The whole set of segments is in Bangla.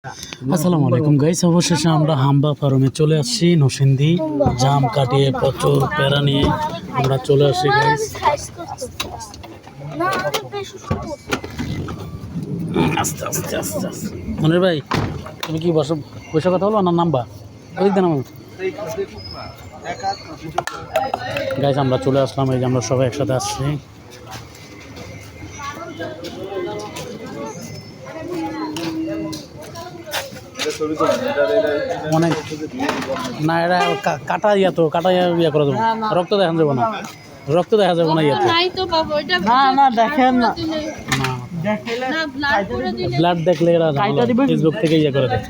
আসসালামু আলাইকুম গাইস, অবশেষে আমরা হাম্বা ফার্মে চলে আসছি। নরসিংদী জাম কাটিয়ে প্রচুর প্যারা নিয়ে আমরা চলে আসছি গাইস। আস্তে আস্তে আস্তে আস্তে মনির ভাই, তুমি কি বসে বসে কথা বলো না নাম্বা ওই দিন আমার গাইস আমরা চলে আসলাম। এই যে আমরা সবাই একসাথে আসছি। অনেক না, এরা কাটা ইয়া করে দেবো, রক্ত দেখা যাবে না, রক্ত দেখা যাবে না ইয়াতে। না দেখেন না, ব্লাড দেখলে এরা ফেসবুক থেকে ইয়ে করে দেয়।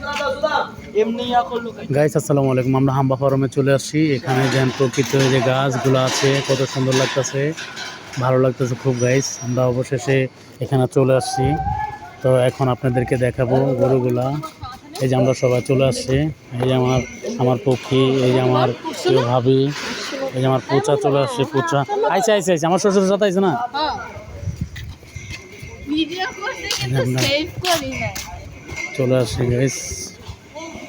গাইস আসসালামু আলাইকুম, আমরা হাম্বা ফার্মে চলে আসছি। এখানে যেন প্রকৃত যে গাছগুলো আছে কত সুন্দর লাগতেছে, ভালো লাগতেছে খুব গাইস। আমরা অবশেষে এখানে চলে আসছি। তো এখন আপনাদেরকে দেখাবো গরুগুলা। এই যে আমরা সবাই চলে আসছি। এই যে আমার পক্ষী, এই যে আমার প্রিয় ভাবি, এই যে আমার পোচা চলে আসছে। পোচা আইসে আইসে আইসে আমার শ্বশুরের সাথে আইসে না, চলে আসছি গাইস।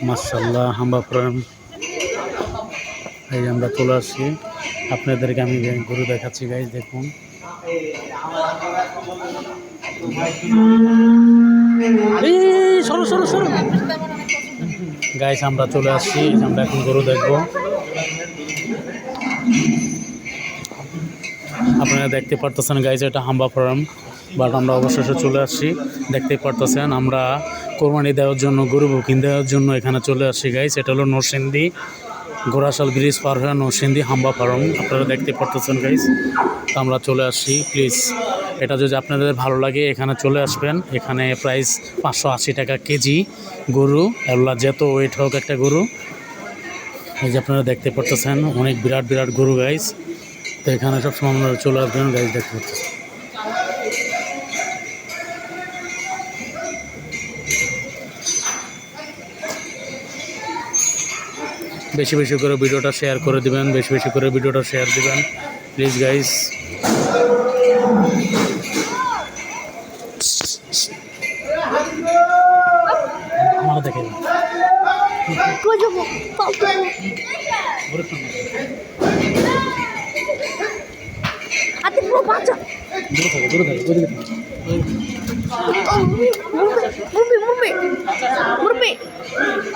মাশাআল্লাহ হাম্বা ফার্ম, এই যে আমরা চলে আসছি। আপনাদেরকে আমি গরু দেখাচ্ছি গাইস, দেখুন। সরো সরো সরো গাইস, আমরা চলে আসছি। আমরা এখন গরু দেখবো। আপনারা দেখতে পারতেছেন গাইস, এটা হাম্বা ফার্ম, বাট আমরা অবশেষে চলে আসছি। দেখতে পারতেছেন আমরা কোরবানি দেওয়ার জন্য, গরু বুকিং দেওয়ার জন্য এখানে চলে আসছি গাইস। এটা হলো নরসিংদী গোরাশাল ব্রিজ পার হয়ে নরসিংদী হাম্বা ফার্ম, আপনারা দেখতে পারতেছেন গাইস। তো আমরা চলে আসছি। প্লিজ এটা যদি আপনাদের ভালো লাগে এখানে চলে আসবেন। এখানে প্রাইস 580 টাকা কেজি গরু, এগুলা যেত ওয়েট হোক একটা গরু। এই যে আপনারা দেখতে পারতেছেন অনেক বিরাট বিরাট গরু গাইস। তো এখানে সবসময় আপনারা চলে আসবেন গাইস, দেখতে পাচ্ছেন। বেশি বেশি করে ভিডিওটা শেয়ার করে দিবেন, বেশি বেশি করে ভিডিওটা শেয়ার দিবেন প্লিজ গাইস। আমার দেখে দূরে থাকে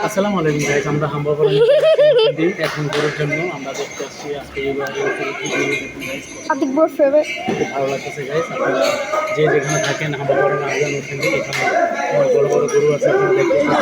আসসালামু আলাইকুম গাইস, আমরা হাম্বা ফার্মে এখন গরুর জন্য আমরা দেখতে আসছি। আজকে খুব ভালো লাগতেছে গাইস। আপনারা যে যেখানে থাকেন হাম্বা ফার্মে আসবেন, এখানে বড় বড় গরু আছে, আপনারা দেখতে